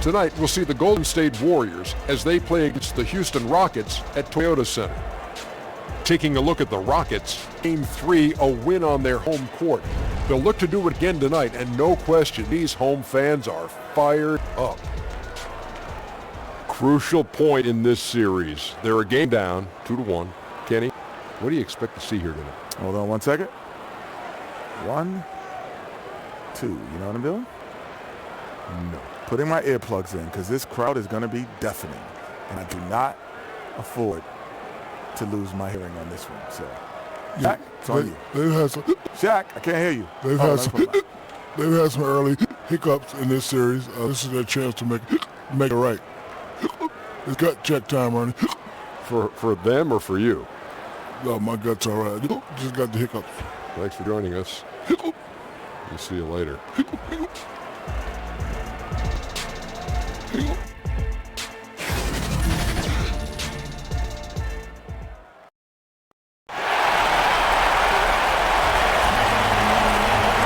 Tonight, we'll see the Golden State Warriors as they play against the Houston Rockets at Toyota Center. Taking a look at the Rockets, Game 3, a win on their home court. They'll look to do it again tonight, and no question, these home fans are fired up. Crucial point in this series. They're a game down, 2-1. Kenny, what do you expect to see here tonight? Hold on 1 second. 1, 2. You know what I'm doing? No. Putting my earplugs in because this crowd is going to be deafening, and I do not afford to lose my hearing on this one. So, Shaq, it's on you. Shaq, I can't hear you. They've had some early hiccups in this series. This is their chance to make it right. It's gut check time, Ernie. For them or for you? No, my gut's all right. Just got the hiccups. Thanks for joining us. We'll see you later.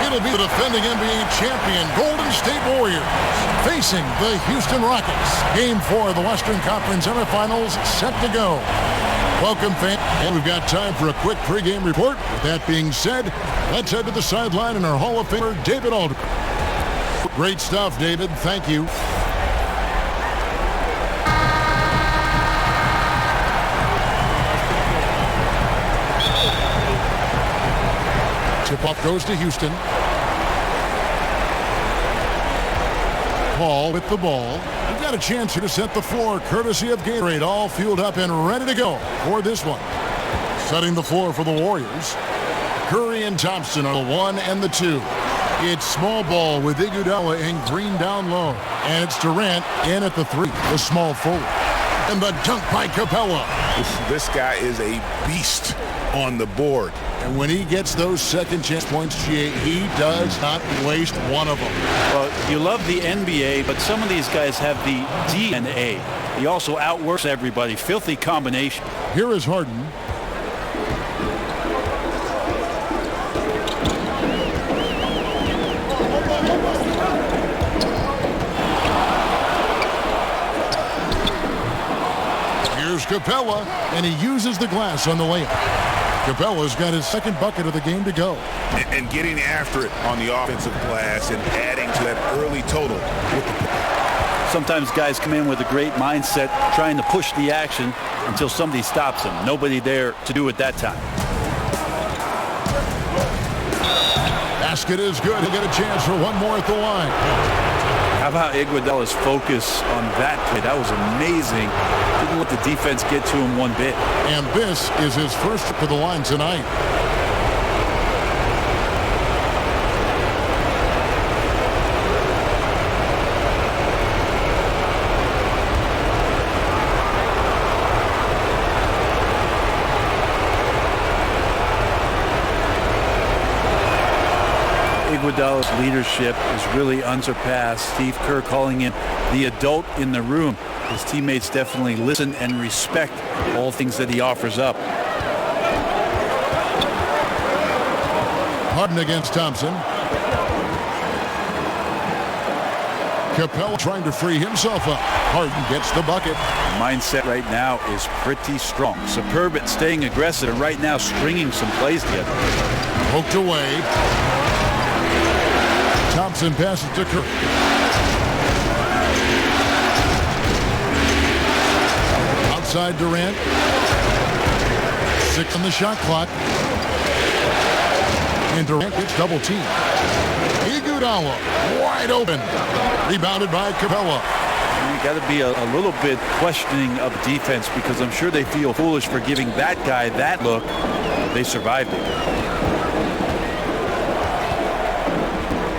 It'll be the defending NBA champion Golden State Warriors facing the Houston Rockets. Game 4 of the Western Conference semifinals set to go. Welcome, fans. And we've got time for a quick pregame report. With that being said, let's head to the sideline and our Hall of Famer, David Aldridge. Great stuff, David. Thank you. Tip-off goes to Houston. Paul with the ball. We've got a chance here to set the floor, courtesy of Gatorade, all fueled up and ready to go for this one. Setting the floor for the Warriors. Curry and Thompson are the 1 and the 2. It's small ball with Iguodala and Green down low. And it's Durant in at the 3, the small forward. And the dunk by Capella. This guy is a beast on the board. And when he gets those second chance points, he does not waste one of them. Well, you love the NBA, but some of these guys have the DNA. He also outworks everybody. Filthy combination. Here is Harden. Here's Capella, and he uses the glass on the layup. Capella's got his second bucket of the game to go. And getting after it on the offensive glass and adding to that early total. Sometimes guys come in with a great mindset, trying to push the action until somebody stops them. Nobody there to do it that time. Basket is good. He'll get a chance for one more at the line. How about Iguodala's focus on that play? That was amazing. Didn't let the defense get to him one bit. And this is his first to the line tonight. Iguodala's leadership is really unsurpassed. Steve Kerr calling him the adult in the room. His teammates definitely listen and respect all things that he offers up. Harden against Thompson. Capella trying to free himself up. Harden gets the bucket. Mindset right now is pretty strong. Superb at staying aggressive and right now stringing some plays together. Poked away. Thompson passes to Curry. Outside Durant. 6 on the shot clock. And Durant gets double teamed. Iguodala wide open. Rebounded by Capella. You got to be a little bit questioning of defense because I'm sure they feel foolish for giving that guy that look. They survived it.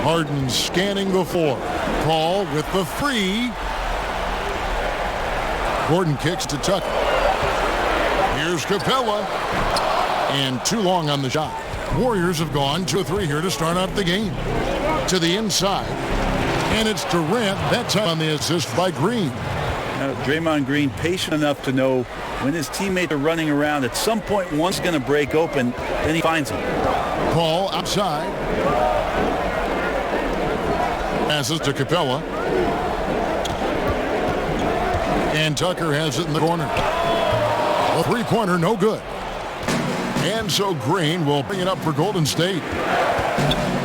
Harden scanning the floor. Paul with the 3. Gordon kicks to Tucker. Here's Capella. And too long on the shot. Warriors have gone 2-3 here to start out the game. To the inside. And it's Durant. That time on the assist by Green. Now, Draymond Green patient enough to know when his teammates are running around. At some point, one's going to break open. Then he finds him. Paul outside. Passes to Capella. And Tucker has it in the corner. A three-pointer, no good. And so Green will bring it up for Golden State.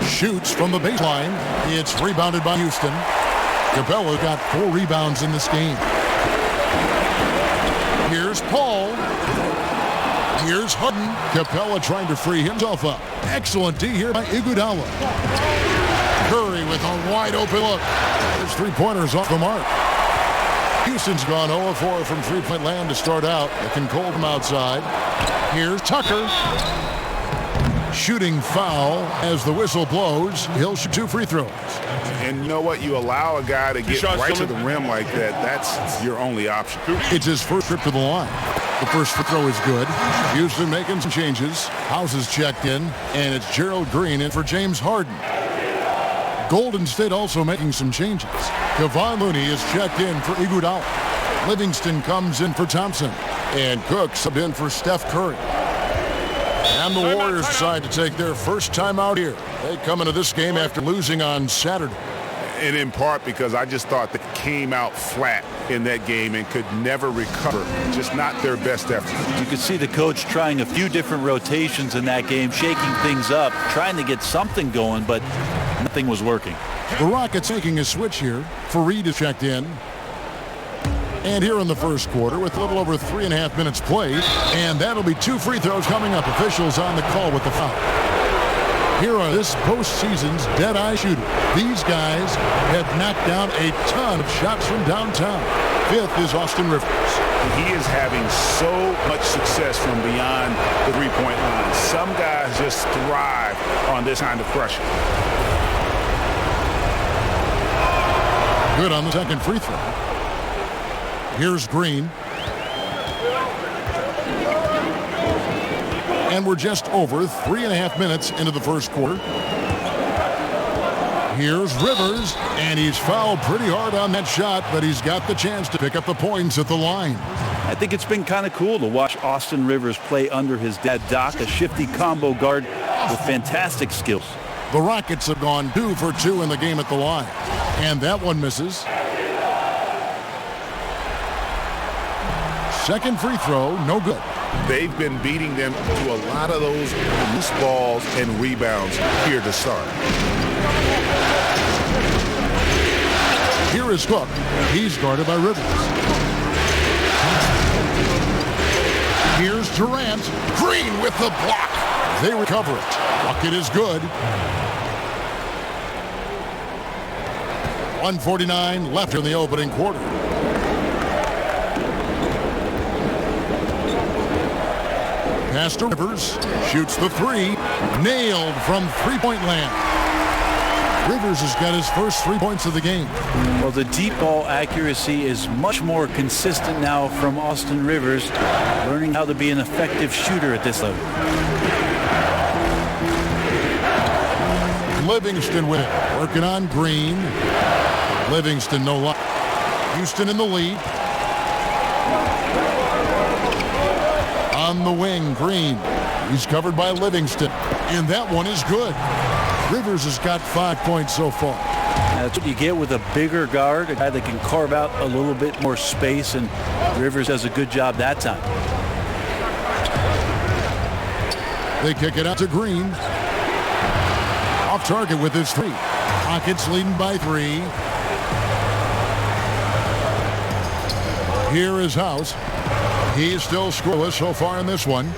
Shoots from the baseline. It's rebounded by Houston. Capella got 4 rebounds in this game. Here's Paul. Here's Hutton. Capella trying to free himself up. Excellent D here by Iguodala. Curry with a wide open look. His three-pointers off the mark. Houston's gone 0-4 from three-point land to start out. They can cold from outside. Here's Tucker. Shooting foul as the whistle blows. He'll shoot 2 free throws. And you know what? You allow a guy to get right to the rim like that. That's your only option. It's his first trip to the line. The first free throw is good. Houston making some changes. House is checked in, and it's Gerald Green in for James Harden. Golden State also making some changes. Kevon Looney is checked in for Iguodala. Livingston comes in for Thompson. And Cook subbed in for Steph Curry. And the Warriors decide to take their first time out here. They come into this game after losing on Saturday. And in part because I just thought they came out flat in that game and could never recover. Just not their best effort. You could see the coach trying a few different rotations in that game, shaking things up, trying to get something going, but nothing was working. The Rockets making a switch here. Fareed is checked in. And here in the first quarter with a little over 3.5 minutes played. And that'll be 2 free throws coming up. Officials on the call with the foul. Here are this postseason's dead-eye shooter. These guys have knocked down a ton of shots from downtown. 5th is Austin Rivers. He is having so much success from beyond the three-point line. Some guys just thrive on this kind of pressure. Good on the second free throw. Here's Green. And we're just over 3.5 minutes into the first quarter. Here's Rivers, and he's fouled pretty hard on that shot, but he's got the chance to pick up the points at the line. I think it's been kind of cool to watch Austin Rivers play under his dad, Doc, a shifty combo guard with fantastic skills. The Rockets have gone 2 for 2 in the game at the line, and that one misses. Second free throw, no good. They've been beating them to a lot of those loose balls and rebounds here to start. Here is Cook. He's guarded by Rivers. Here's Durant. Green with the block. They recover it. Bucket is good. 1:49 left in the opening quarter. Pass to Rivers. Shoots the 3. Nailed from three-point land. Rivers has got his first 3 points of the game. Well, the deep ball accuracy is much more consistent now from Austin Rivers, learning how to be an effective shooter at this level. Livingston with it. Working on Green. Livingston no luck. Houston in the lead. On the wing, Green. He's covered by Livingston. And that one is good. Rivers has got 5 points so far. That's what you get with a bigger guard, a guy that can carve out a little bit more space, and Rivers does a good job that time. They kick it out to Green. Off target with his 3. Rockets leading by 3. Here is House. He's still scoreless so far in this one.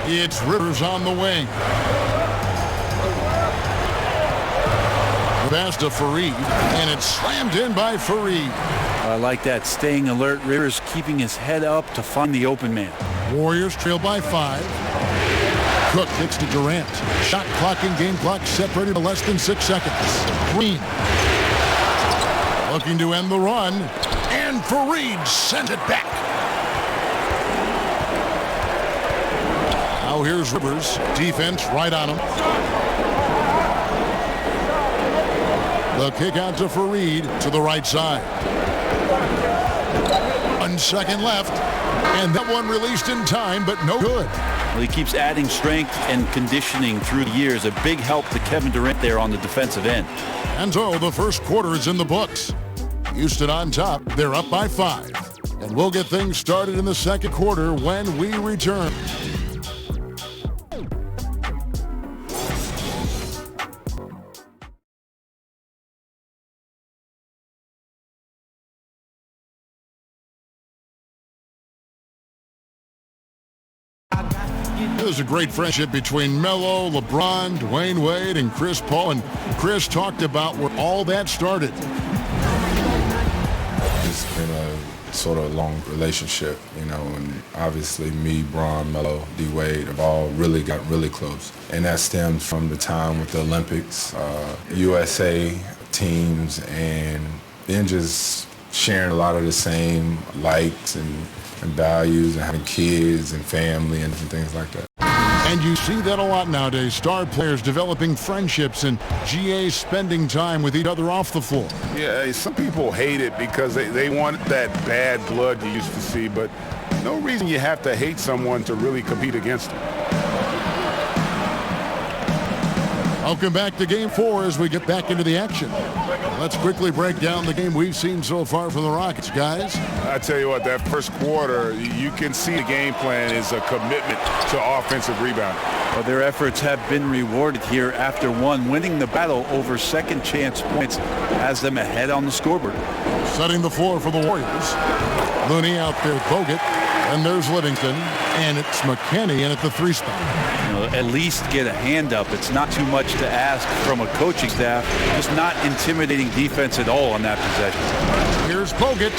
It's Rivers on the wing. Pass to Fareed, and it's slammed in by Fareed. I like that, staying alert. Rivers keeping his head up to find the open man. Warriors trail by 5. Cook kicks to Durant. Shot clock and game clock separated to less than 6 seconds. Green looking to end the run, and Fareed sent it back. Now here's Rivers. Defense right on him. The kick out to Fareed to the right side. 1 second left, and that one released in time, but no good. Well, he keeps adding strength and conditioning through the years. A big help to Kevin Durant there on the defensive end. And so the first quarter is in the books. Houston on top. They're up by 5. And we'll get things started in the second quarter when we return. There's a great friendship between Melo, LeBron, Dwayne Wade, and Chris Paul. And Chris talked about where all that started. It's been a sort of long relationship, you know, and obviously me, Bron, Melo, D. Wade have all really got really close. And that stems from the time with the Olympics, USA teams, and then just sharing a lot of the same likes and values and having kids and family and different things like that. And you see that a lot nowadays. Star players developing friendships and GAs spending time with each other off the floor. Yeah, some people hate it because they want that bad blood you used to see, but no reason you have to hate someone to really compete against them. Welcome back to Game 4 as we get back into the action. Let's quickly break down the game we've seen so far from the Rockets, guys. I tell you what, that first quarter, you can see the game plan is a commitment to offensive rebounding. Well, their efforts have been rewarded here after winning the battle over second chance points has them ahead on the scoreboard. Setting the floor for the Warriors. Looney out there with Bogut. And there's Livingston. And it's McKinney in at the 3 spot. You know, at least get a hand up. It's not too much to ask from a coaching staff. Just not intimidating defense at all on that possession. Here's Bogut.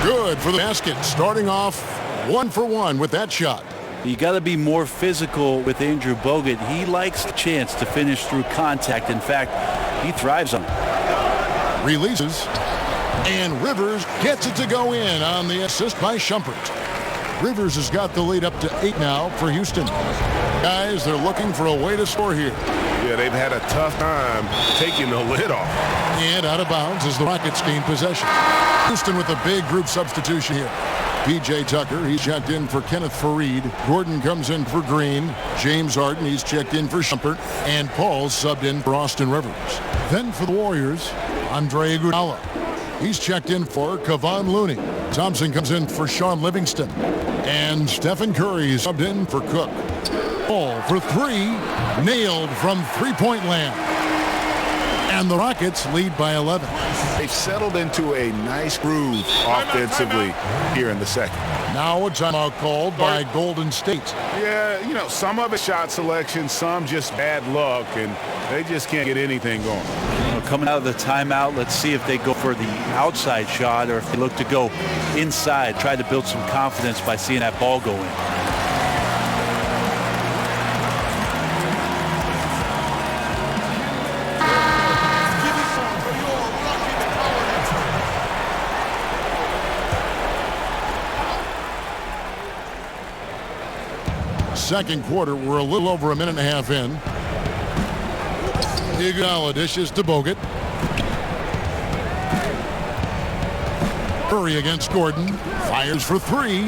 Good for the basket. Starting off 1 for 1 with that shot. You got to be more physical with Andrew Bogut. He likes the chance to finish through contact. In fact, he thrives on it. Releases. And Rivers gets it to go in on the assist by Shumpert. Rivers has got the lead up to 8 now for Houston. Guys, they're looking for a way to score here. Yeah, they've had a tough time taking the lid off. And out of bounds as the Rockets gain possession. Houston with a big group substitution here. P.J. Tucker, he's checked in for Kenneth Faried. Gordon comes in for Green. James Harden, he's checked in for Shumpert. And Paul's subbed in for Austin Rivers. Then for the Warriors, Andre Iguodala. He's checked in for Kevon Looney. Thompson comes in for Sean Livingston. And Stephen Curry is subbed in for Cook. Ball for 3, nailed from three-point land. And the Rockets lead by 11. They've settled into a nice groove offensively here in the second. Now a timeout called by Golden State. Yeah, you know, some of it shot selection, some just bad luck, and they just can't get anything going. Coming out of the timeout, let's see if they go for the outside shot or if they look to go inside, try to build some confidence by seeing that ball go in. Second quarter, we're a little over a minute and a half in. Iguodala dishes to Bogut. Curry against Gordon. Fires for 3.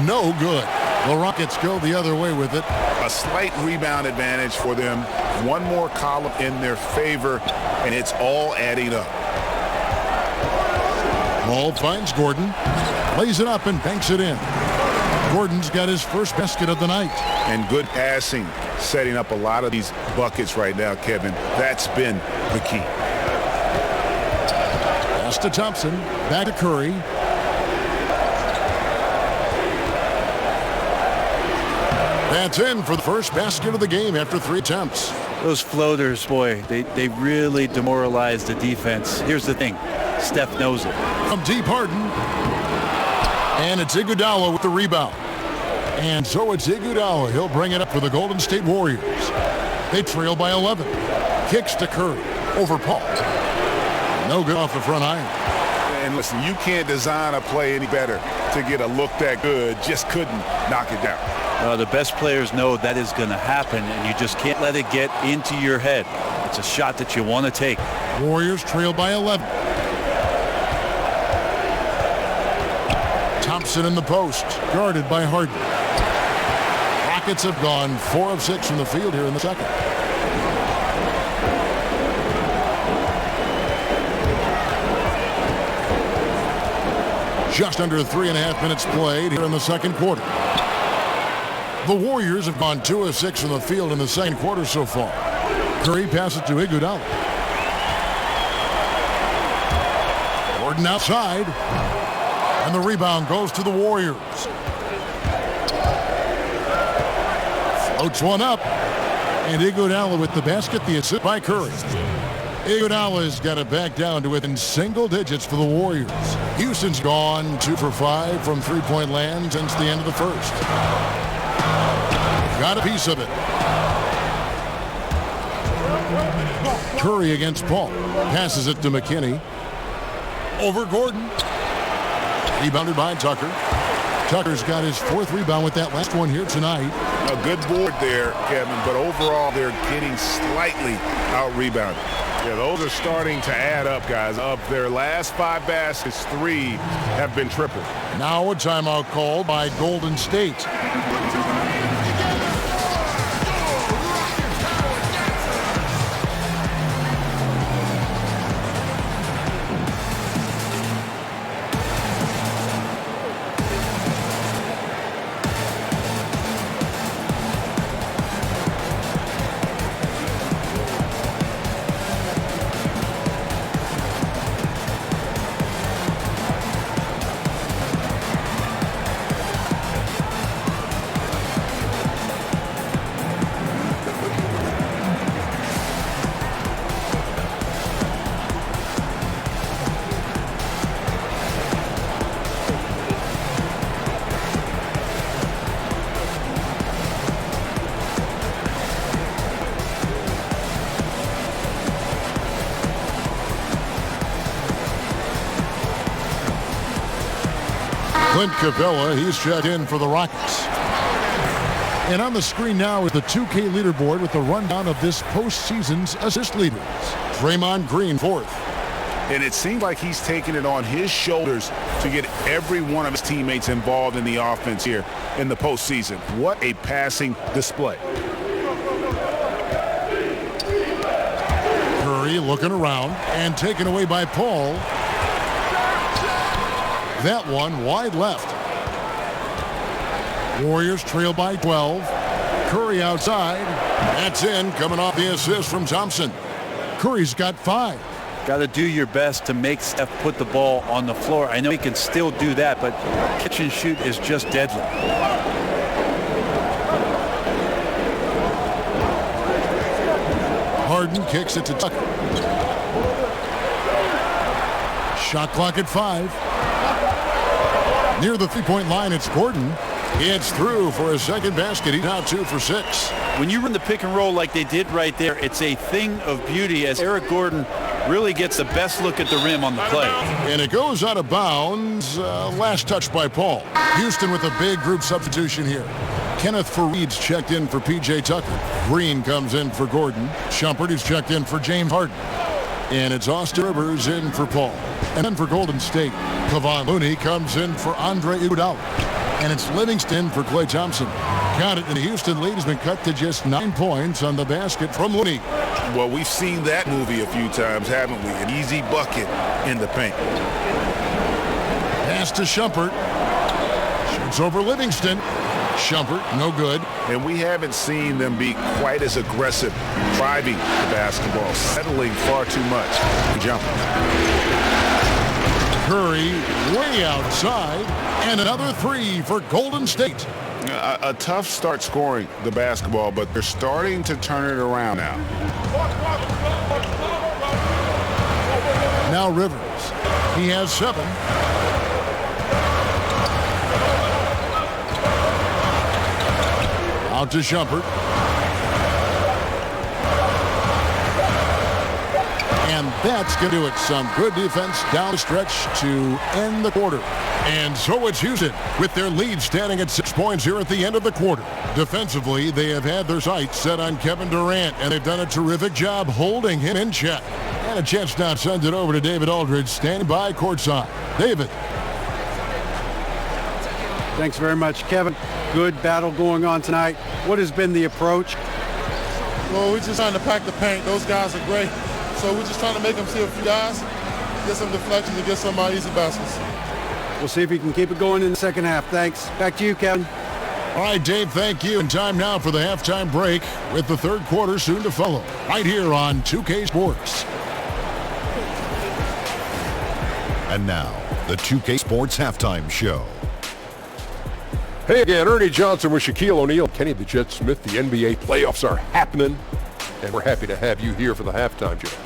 No good. The Rockets go the other way with it. A slight rebound advantage for them. One more column in their favor, and it's all adding up. Ball finds Gordon. Lays it up and banks it in. Gordon's got his first basket of the night. And good passing, setting up a lot of these buckets right now, Kevin. That's been the key. Pass to Thompson. Back to Curry. That's in for the first basket of the game after 3 attempts. Those floaters, boy, they really demoralize the defense. Here's the thing. Steph knows it. From deep, Harden. And it's Iguodala with the rebound. And so it's Iguodala. He'll bring it up for the Golden State Warriors. They trail by 11. Kicks to Curry. Over Paul. No good off the front iron. And listen, you can't design a play any better to get a look that good. Just couldn't knock it down. The best players know that is going to happen, and you just can't let it get into your head. It's a shot that you want to take. Warriors trail by 11. Thompson in the post, guarded by Harden. Rockets have gone 4 of 6 from the field here in the second. Just under 3.5 minutes played here in the second quarter. The Warriors have gone 2 of 6 from the field in the second quarter so far. Curry passes to Iguodala. Gordon outside. And the rebound goes to the Warriors. Floats one up. And Iguodala with the basket, the assist by Curry. Iguodala's got it back down to within single digits for the Warriors. Houston's gone 2 for 5 from three-point land since the end of the first. Got a piece of it. Curry against Paul. Passes it to McKinney. Over Gordon. Rebounded by Tucker. Tucker's got his 4th rebound with that last one here tonight. A good board there, Kevin, but overall they're getting slightly out-rebounded. Yeah, those are starting to add up, guys. Of their last 5 baskets, 3 have been triple. Now a timeout called by Golden State. Clint Capella, he's checked in for the Rockets. And on the screen now is the 2K leaderboard with the rundown of this postseason's assist leaders. Draymond Green, 4th. And it seems like he's taking it on his shoulders to get every one of his teammates involved in the offense here in the postseason. What a passing display. Curry looking around and taken away by Paul. That one wide left. Warriors trail by 12. Curry outside. That's in, coming off the assist from Thompson. Curry's got 5. Got to do your best to make Steph put the ball on the floor. I know he can still do that, but catch and shoot is just deadly. Harden kicks it to Tucker. Shot clock at 5. Near the three-point line, it's Gordon. It's through for a second basket. He's now 2 for 6. When you run the pick and roll like they did right there, it's a thing of beauty as Eric Gordon really gets the best look at the rim on the play. And it goes out of bounds. Last touch by Paul. Houston with a big group substitution here. Kenneth Faried's checked in for P.J. Tucker. Green comes in for Gordon. Shumpert is checked in for James Harden. And it's Austin Rivers in for Paul. And then for Golden State, Kevon Looney comes in for Andre Iguodala. And it's Livingston for Klay Thompson. Got it, and the Houston lead has been cut to just 9 points on the basket from Looney. Well, we've seen that movie a few times, haven't we? An easy bucket in the paint. Pass to Shumpert. Shoots over Livingston. Shumpert, no good. And we haven't seen them be quite as aggressive driving the basketball, settling far too much. Jumper. Curry way outside, and another 3 for Golden State. A tough start scoring the basketball, but they're starting to turn it around now. Now Rivers. He has 7. Out to Shumpert. And that's going to do it. Some good defense down the stretch to end the quarter. And so it's Houston with their lead standing at 6 points here at the end of the quarter. Defensively, they have had their sights set on Kevin Durant, and they've done a terrific job holding him in check. And a chance now to send it over to David Aldridge, standing by courtside. David. Thanks very much, Kevin. Good battle going on tonight. What has been the approach? Well, we're just trying to pack the paint. Those guys are great. So we're just trying to make them see a few guys, get some deflections, and get some easy baskets. We'll see if he can keep it going in the second half. Thanks. Back to you, Kevin. All right, Dave, thank you. And time now for the halftime break with the third quarter soon to follow. Right here on 2K Sports. And now, the 2K Sports Halftime Show. Hey again, Ernie Johnson with Shaquille O'Neal, Kenny the Jet Smith. The NBA playoffs are happening, and we're happy to have you here for the halftime show.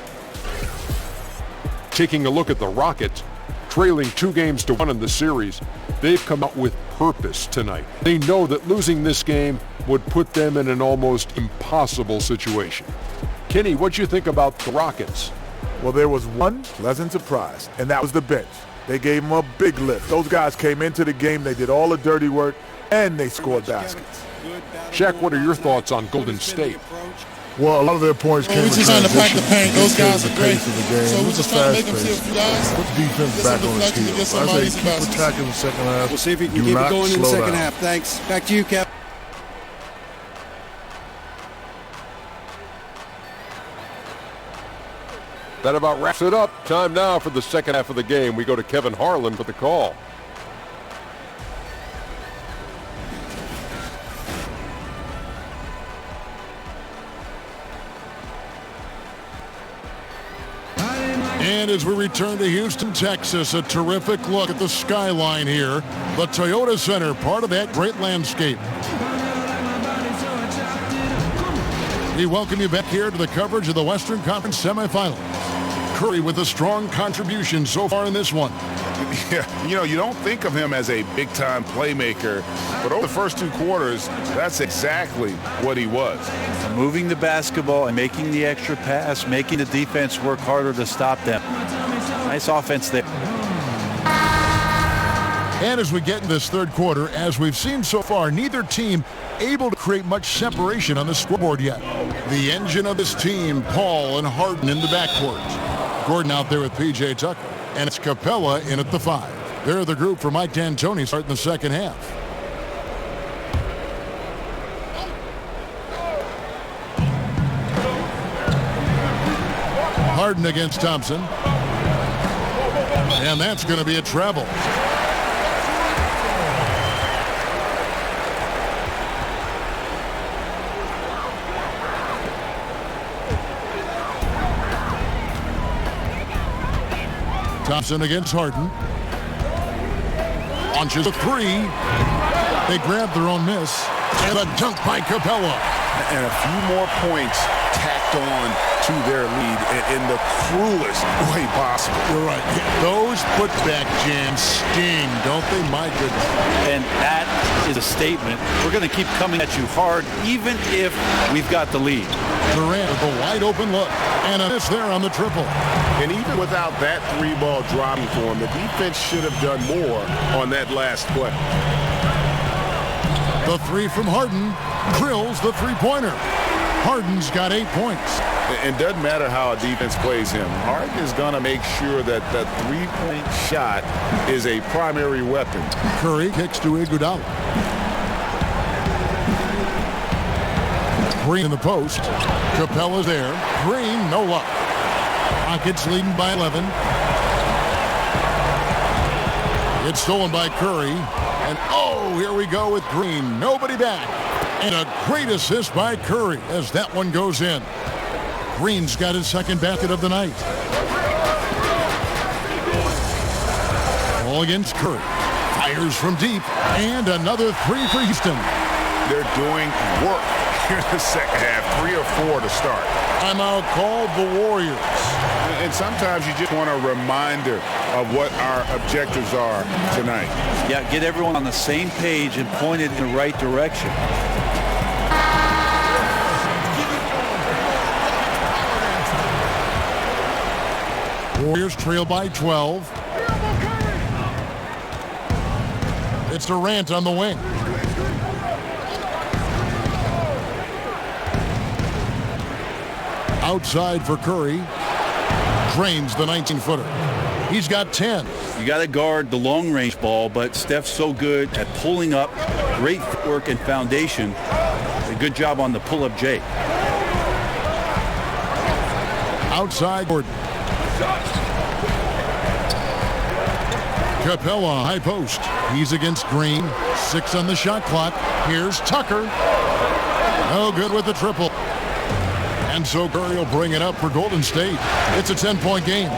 Taking a look at the Rockets, trailing 2-1 in the series, they've come out with purpose tonight. They know that losing this game would put them in an almost impossible situation. Kenny, what'd you think about the Rockets? Well, there was one pleasant surprise, and that was the bench. They gave them a big lift. Those guys came into the game, they did all the dirty work, and they scored baskets. Shaq, what are your thoughts on Golden State? Well, a lot of their points came We're just trying to pack the paint. Those guys are great. Of the game. So we're just trying to make them see a few guys. Put the defense back on its heels. I say keep attacking the second half. We'll see if he can keep it going in the second half. Thanks. Back to you, Kevin. That about wraps it up. Time now for the second half of the game. We go to Kevin Harlan for the call. And as we return to Houston, Texas, a terrific look at the skyline here. The Toyota Center, part of that great landscape. We welcome you back here to the coverage of the Western Conference semifinals. Curry with a strong contribution so far in this one. Yeah, you don't think of him as a big-time playmaker, but over the first 2 quarters, that's exactly what he was. Moving the basketball and making the extra pass, making the defense work harder to stop them. Nice offense there. And as we get in this third quarter, as we've seen so far, neither team able to create much separation on the scoreboard yet. The engine of this team, Paul and Harden in the backcourt. Gordon out there with P.J. Tucker. And it's Capella in at the 5. They're the group for Mike D'Antoni starting the second half. Harden against Thompson. And that's going to be a travel. Thompson against Harden. Launches a 3. They grab their own miss. And a dunk by Capella. And a few more points tacked on to their lead in the cruelest way possible. You're right. Those putback jams sting, don't they? My goodness. And that is a statement. We're going to keep coming at you hard, even if we've got the lead. Durant with a wide open look. And a miss there on the triple. And even without that 3-ball dropping for him, the defense should have done more on that last play. The 3 from Harden drills the three-pointer. Harden's got 8 points. It doesn't matter how a defense plays him. Harden is going to make sure that that 3-point shot is a primary weapon. Curry kicks to Iguodala. Green in the post. Capella's there. Green, no luck. Rockets leading by 11. It's stolen by Curry. And oh, here we go with Green. Nobody back. And a great assist by Curry as that one goes in. Green's got his second basket of the night. Ball against Curry. Fires from deep. And another 3 for Houston. They're doing work here in the second half. 3 or 4 to start. Timeout called the Warriors. And sometimes you just want a reminder of what our objectives are tonight. Yeah, get everyone on the same page and point it in the right direction. Warriors trail by 12. It's Durant on the wing. Outside for Curry. Drains the 19-footer. He's got 10. You got to guard the long-range ball, but Steph's so good at pulling up. Great footwork and foundation. A good job on the pull-up J. Outside Gordon. Capella, high post. He's against Green. 6 on the shot clock. Here's Tucker. No good with the triple. And so Curry will bring it up for Golden State. It's a 10-point game.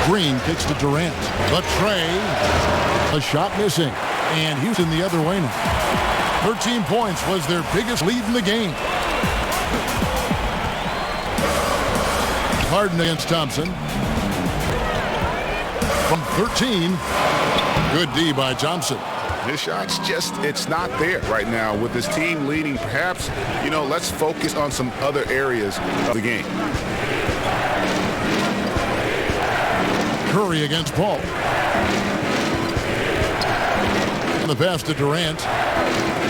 Green kicks to Durant. The tray. A shot missing. And Houston the other way now. 13 points was their biggest lead in the game. Harden against Thompson. From 13. Good D by Thompson. His shot's just, it's not there right now with his team leading. Perhaps, let's focus on some other areas of the game. Curry against Paul. And the pass to Durant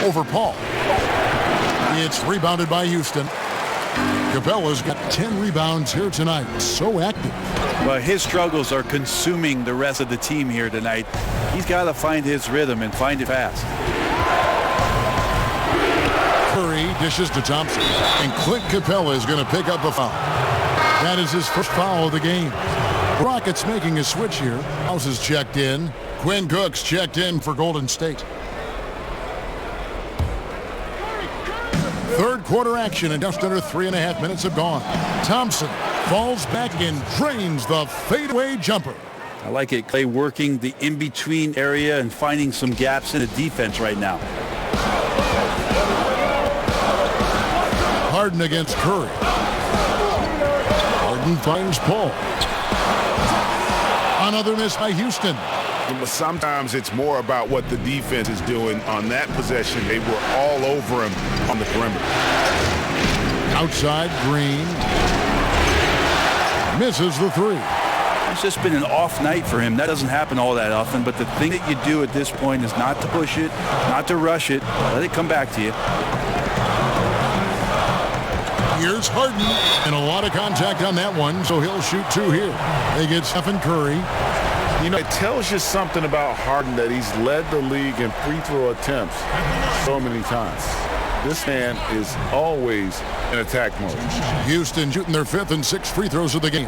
over Paul. It's rebounded by Houston. Capella's got 10 rebounds here tonight. So active. Well, his struggles are consuming the rest of the team here tonight. He's got to find his rhythm and find it fast. Curry dishes to Thompson. And Clint Capella is going to pick up a foul. That is his first foul of the game. Rockets making a switch here. House is checked in. Quinn Cook's checked in for Golden State. Third quarter action and just under 3.5 minutes have gone. Thompson falls back and drains the fadeaway jumper. I like it. Clay working the in-between area and finding some gaps in the defense right now. Harden against Curry. Harden finds Paul. Another miss by Houston. Sometimes it's more about what the defense is doing on that possession. They were all over him on the perimeter. Outside, Green. Misses the three. It's just been an off night for him. That doesn't happen all that often, but the thing that you do at this point is not to push it, not to rush it. Let it come back to you. Here's Harden, and a lot of contact on that one, so he'll shoot 2 here. They get Stephen Curry. It tells you something about Harden that he's led the league in free throw attempts so many times. This man is always in attack mode. Houston shooting their 5th and 6th free throws of the game.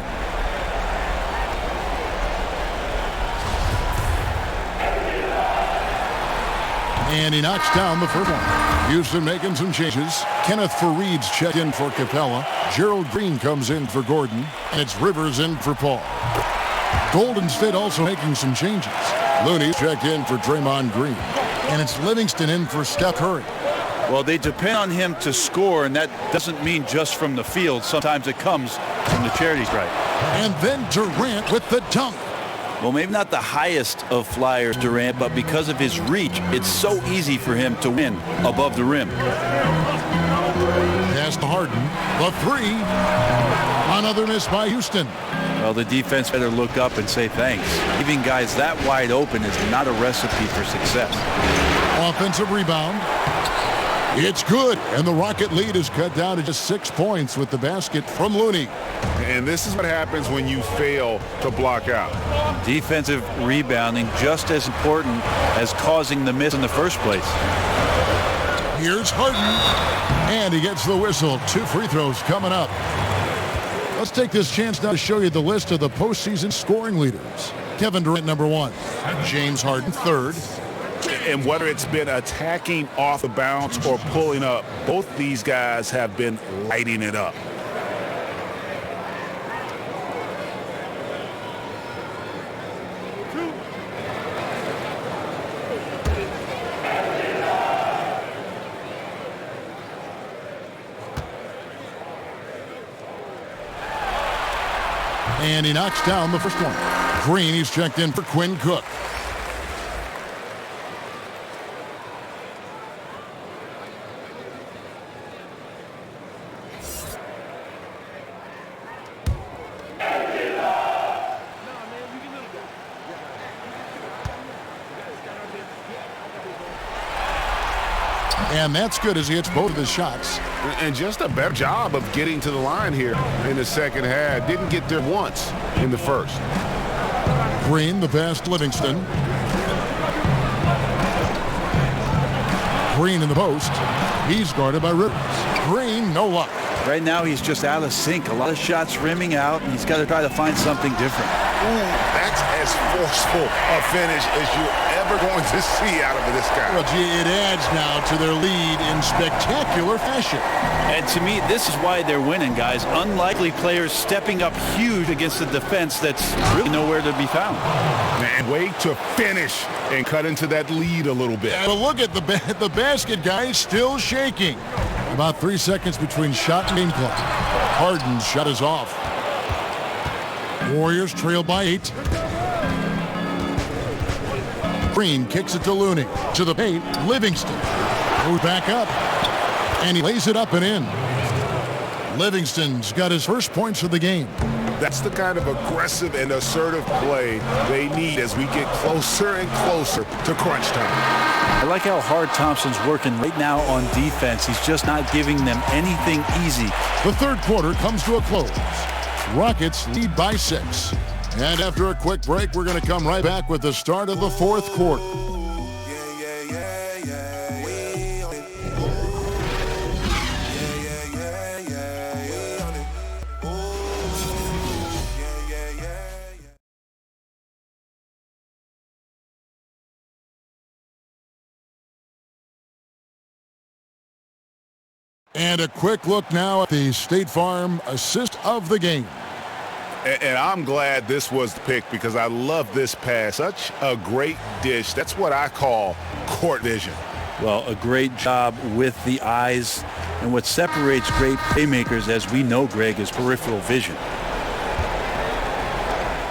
And he knocks down the first one. Houston making some changes. Kenneth Fareed's checked in for Capella. Gerald Green comes in for Gordon. And it's Rivers in for Paul. Golden State also making some changes. Looney's checked in for Draymond Green. And it's Livingston in for Steph Curry. Well, they depend on him to score, and that doesn't mean just from the field. Sometimes it comes from the charity stripe. And then Durant with the dunk. Well, maybe not the highest of flyers, Durant, but because of his reach, it's so easy for him to win above the rim. Pass to Harden. The three. Another miss by Houston. Well, the defense better look up and say thanks. Leaving guys that wide open is not a recipe for success. Offensive rebound. It's good, and the Rocket lead is cut down to just 6 points with the basket from Looney. And this is what happens when you fail to block out. Defensive rebounding just as important as causing the miss in the first place. Here's Harden, and he gets the whistle. 2 free throws coming up. Let's take this chance now to show you the list of the postseason scoring leaders. Kevin Durant, number 1. James Harden, 3rd. And whether it's been attacking off the bounce or pulling up, both these guys have been lighting it up. And he knocks down the first one. Green, he's checked in for Quinn Cook. And that's good as he hits both of his shots. And just a better job of getting to the line here in the second half. Didn't get there once in the first. Green, the pass to Livingston. Green in the post. He's guarded by Rivers. Green, no luck. Right now he's just out of sync. A lot of shots rimming out, and he's got to try to find something different. Ooh, that That's as forceful a finish as you're ever going to see out of this guy. Well, gee, it adds now to their lead in spectacular fashion. And to me, this is why they're winning, guys. Unlikely players stepping up huge against a defense that's really nowhere to be found. Man, way to finish and cut into that lead a little bit. But look at the basket, guys, still shaking. About 3 seconds between shot and game clock. Harden's shot is off. Warriors trail by 8. Green kicks it to Looney. To the paint, Livingston. Goes back up. And he lays it up and in. Livingston's got his first points of the game. That's the kind of aggressive and assertive play they need as we get closer and closer to crunch time. I like how hard Thompson's working right now on defense. He's just not giving them anything easy. The third quarter comes to a close. Rockets lead by 6. And after a quick break, we're going to come right back with the start of the fourth quarter. And a quick look now at the State Farm assist of the game. And I'm glad this was the pick because I love this pass. Such a great dish. That's what I call court vision. Well, a great job with the eyes. And what separates great playmakers, as we know, Greg, is peripheral vision.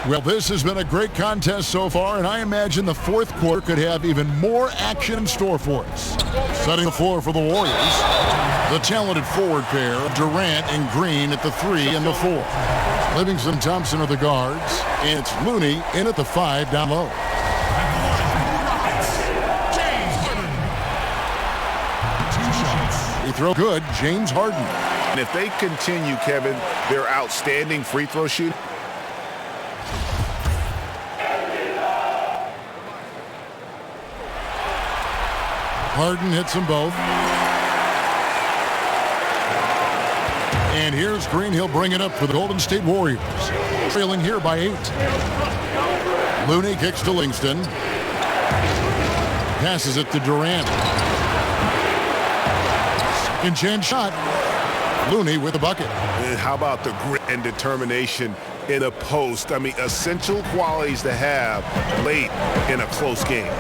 Well, this has been a great contest so far, and I imagine the fourth quarter could have even more action in store for us. Setting the floor for the Warriors, the talented forward pair of Durant and Green at the 3 and the 4. Livingston, Thompson are the guards, and it's Looney in at the 5 down low. He throw good, James Harden. And if they continue, Kevin, their outstanding free throw shooting, Harden hits them both. And here's Green. He'll bring it up for the Golden State Warriors. Trailing here by 8. Looney kicks to Livingston. Passes it to Durant. Second chance shot. Looney with the bucket. And how about the grit and determination in a post? I mean, essential qualities to have late in a close game.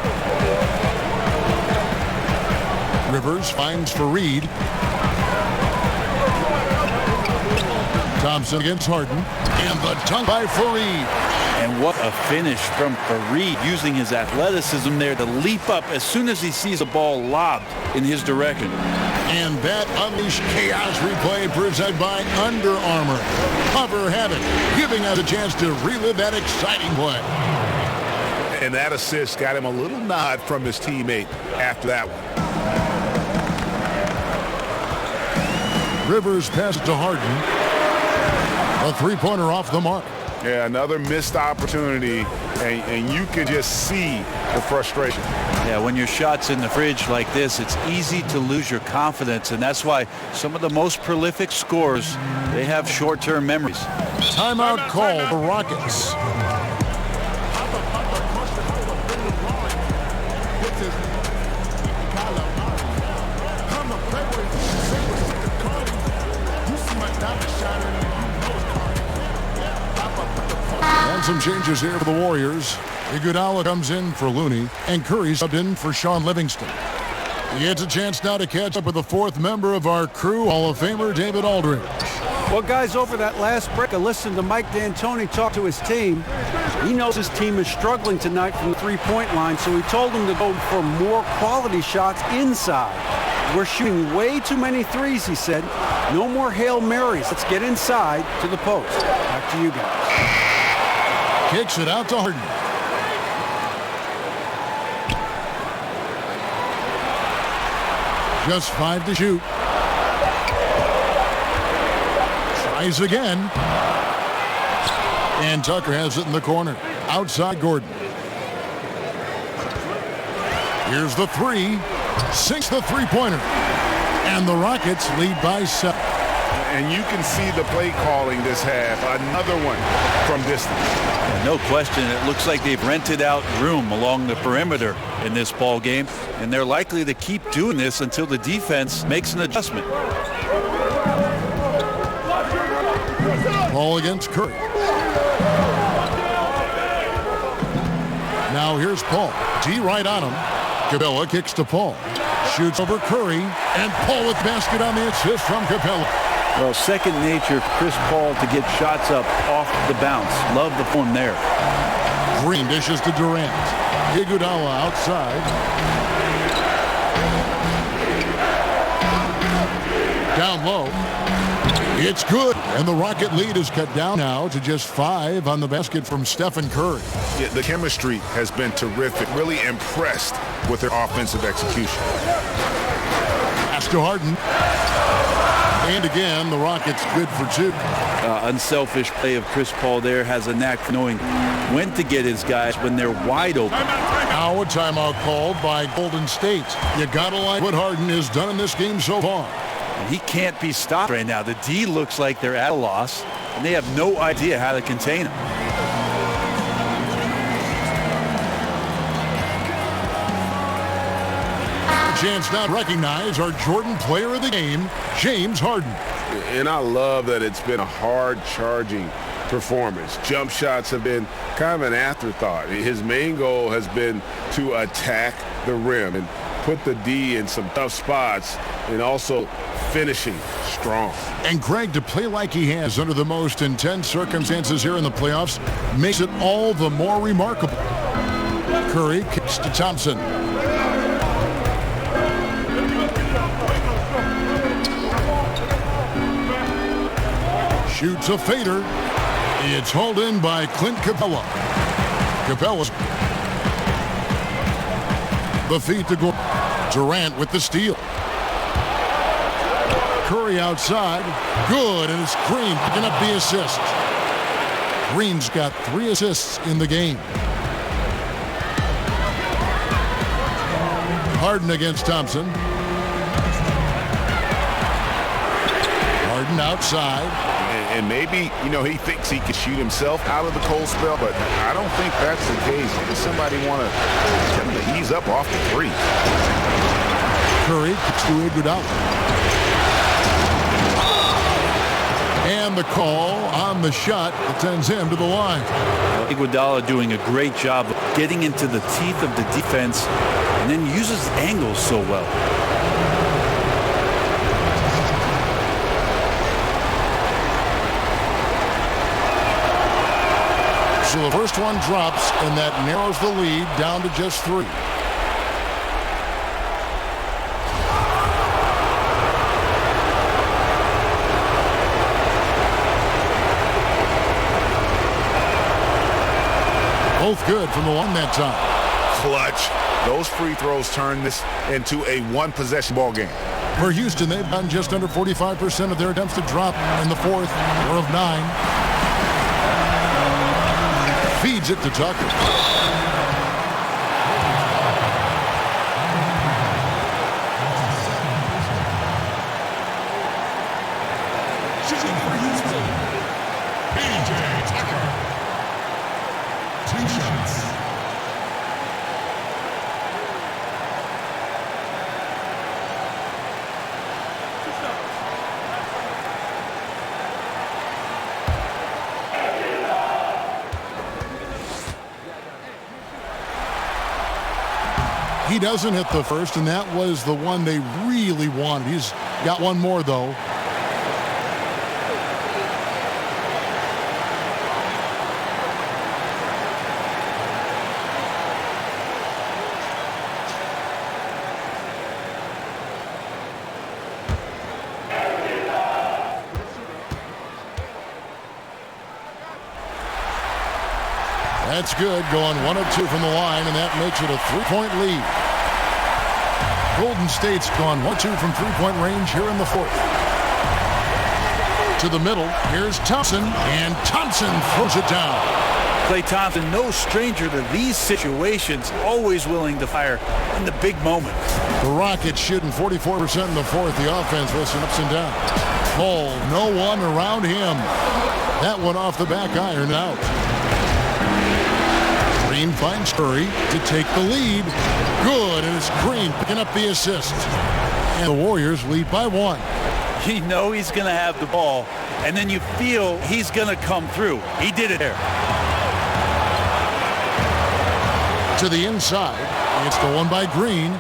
Rivers finds for Reed. Thompson against Harden. And the dunk by Fareed. And what a finish from Fareed, using his athleticism there to leap up as soon as he sees a ball lobbed in his direction. And that unleashed chaos replay presented by Under Armour. Cover Havoc, giving us a chance to relive that exciting play. And that assist got him a little nod from his teammate after that one. Rivers pass to Harden. A three-pointer off the mark. Yeah, another missed opportunity, and you can just see the frustration. Yeah, when your shot's in the fridge like this, it's easy to lose your confidence, and that's why some of the most prolific scorers, they have short-term memories. Timeout call for Rockets. And some changes here for the Warriors. Iguodala comes in for Looney, and Curry subbed in for Sean Livingston. He gets a chance now to catch up with the fourth member of our crew, Hall of Famer David Aldridge. Well, guys, over that last break, I listened to Mike D'Antoni talk to his team. He knows his team is struggling tonight from the three-point line, so he told them to go for more quality shots inside. We're shooting way too many threes, he said. No more Hail Marys. Let's get inside to the post. Back to you guys. Kicks it out to Harden. Just 5 to shoot. Tries again. And Tucker has it in the corner. Outside Gordon. Here's the 3. Sinks the three-pointer. And the Rockets lead by 7. And you can see the play calling this half. Another one from distance. No question. It looks like they've rented out room along the perimeter in this ball game, and they're likely to keep doing this until the defense makes an adjustment. Ball against Curry. Now here's Paul. D right on him. Capella kicks to Paul. Shoots over Curry, and Paul with basket on the assist from Capella. Well, second nature for Chris Paul to get shots up off the bounce. Love the form there. Green dishes to Durant. Iguodala outside. Down low. It's good, and the Rocket lead is cut down now to just 5 on the basket from Stephen Curry. Yeah, the chemistry has been terrific. Really impressed with their offensive execution. Pass to Harden. And again, the Rockets good for 2. Unselfish play of Chris Paul there. Has a knack for knowing when to get his guys when they're wide open. Now a timeout called by Golden State. You gotta like what Harden has done in this game so far. He can't be stopped right now. The D looks like they're at a loss, and they have no idea how to contain him. Chance now to recognize our Jordan player of the game, James Harden. And I love that it's been a hard-charging performance. Jump shots have been kind of an afterthought. His main goal has been to attack the rim and put the D in some tough spots, and also finishing strong. And Greg, to play like he has under the most intense circumstances here in the playoffs makes it all the more remarkable. Curry kicks to Thompson. Shoots a fader. It's hauled in by Clint Capella. Capella's the feed to go. Durant with the steal. Curry outside. Good, and it's Green picking up the assist. Green's got 3 assists in the game. Harden against Thompson. Harden outside. And maybe, he thinks he can shoot himself out of the cold spell, but I don't think that's the case. Does somebody want to tell him to ease up off the 3? Curry kicks to Iguodala. And the call on the shot that sends him to the line. Iguodala doing a great job of getting into the teeth of the defense and then uses angles so well. So the first one drops, and that narrows the lead down to just 3. Both good from the line that time. Clutch. Those free throws turn this into a one-possession ball game. For Houston, they've done just under 45% of their attempts to drop in the fourth. 4 of 9. Feeds it to Tucker. Shooting for Houston, PJ Tucker. 2 shots. He doesn't hit the first, and that was the one they really wanted. He's got one more, though. That's good, going 1 of 2 from the line, and that makes it a 3-point lead. Golden State's gone 1-2 from 3-point range here in the fourth. To the middle, here's Thompson, and Thompson throws it down. Klay Thompson, no stranger to these situations, always willing to fire in the big moment. The Rockets shooting 44% in the fourth. The offense was ups and downs. Paul, no one around him. That one off the back iron out. finds Curry to take the lead. Good, and it's Green picking up the assist. And the Warriors lead by 1. You know he's going to have the ball, and then you feel he's going to come through. He did it there. To the inside. It's stolen by Green.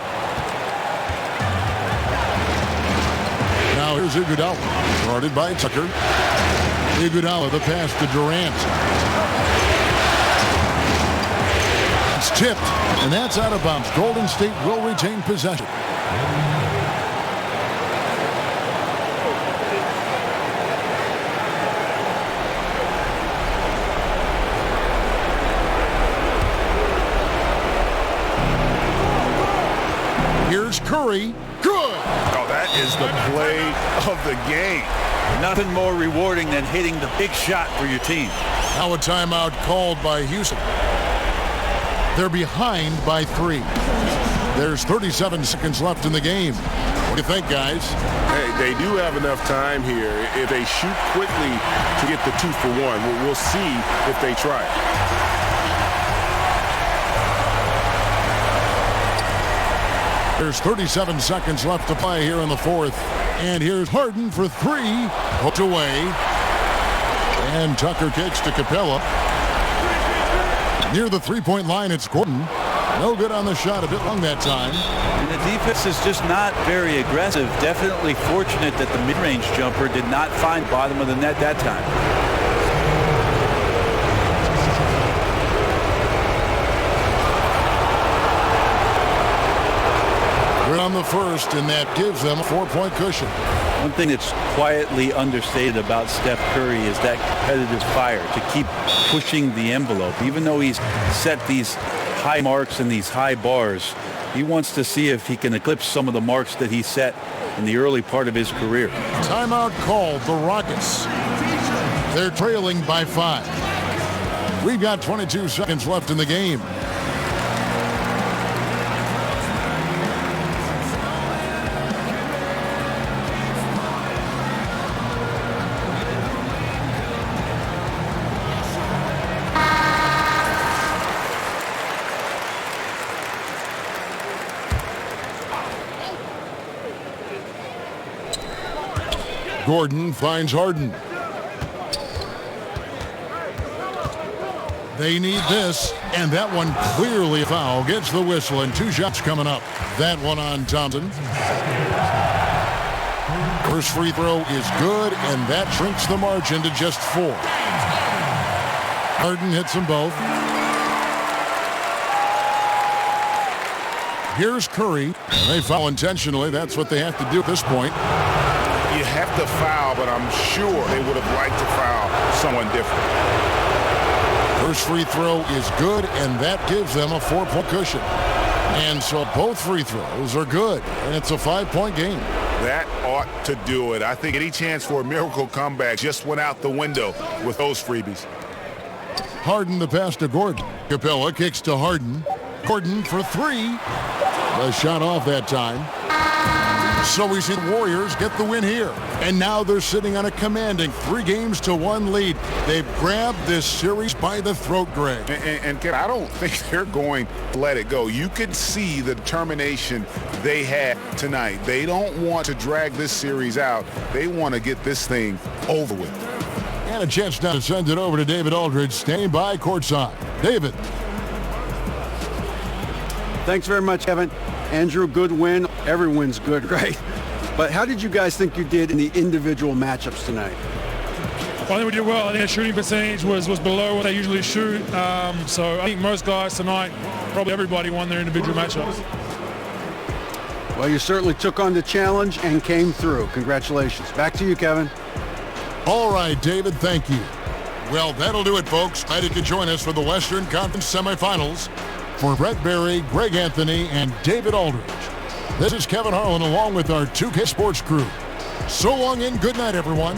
Now here's Iguodala. Guarded by Tucker. Iguodala, the pass to Durant. It's tipped, and that's out of bounds. Golden State will retain possession. Here's Curry. Good. Oh, that is the play of the game. Nothing more rewarding than hitting the big shot for your team. Now a timeout called by Houston. They're behind by 3. There's 37 seconds left in the game. What do you think, guys? Hey, they do have enough time here. If they shoot quickly to get the 2 for 1, we'll see if they try it. There's 37 seconds left to play here in the 4th. And here's Harden for 3. Hooked away. And Tucker kicks to Capella. Near the three-point line, it's Gordon. No good on the shot. A bit long that time. And the defense is just not very aggressive. Definitely fortunate that the mid-range jumper did not find bottom of the net that time. On the first, and that gives them a 4-point cushion. One thing that's quietly understated about Steph Curry is that competitive fire to keep pushing the envelope. Even though he's set these high marks and these high bars, he wants to see if he can eclipse some of the marks that he set in the early part of his career. Timeout called the Rockets. They're trailing by 5. We've got 22 seconds left in the game. Gordon finds Harden. They need this, and that one clearly a foul. Gets the whistle, and 2 shots coming up. That one on Thompson. First free throw is good, and that shrinks the margin to just 4. Harden hits them both. Here's Curry. And they foul intentionally. That's what they have to do at this point. You have to foul, but I'm sure they would have liked to foul someone different. First free throw is good, and that gives them a 4-point cushion. And so both free throws are good, and it's a 5-point game. That ought to do it. I think any chance for a miracle comeback just went out the window with those freebies. Harden the pass to Gordon. Capella kicks to Harden. Gordon for 3. The shot off that time. So we see the Warriors get the win here. And now they're sitting on a commanding 3-1 lead. They've grabbed this series by the throat, Greg. And Kevin, I don't think they're going to let it go. You can see the determination they had tonight. They don't want to drag this series out. They want to get this thing over with. And a chance now to send it over to David Aldridge, standing by courtside. David. Thanks very much, Kevin. Andrew, good win. Every win's good, right? But how did you guys think you did in the individual matchups tonight? I think we did well. I think our shooting percentage was below what they usually shoot. So I think most guys tonight, probably everybody won their individual matchups. Well, you certainly took on the challenge and came through. Congratulations. Back to you, Kevin. All right, David, thank you. Well, that'll do it, folks. Glad you could join us for the Western Conference semifinals. For Brett Berry, Greg Anthony, and David Aldridge, this is Kevin Harlan along with our 2K Sports crew. So long and good night, everyone.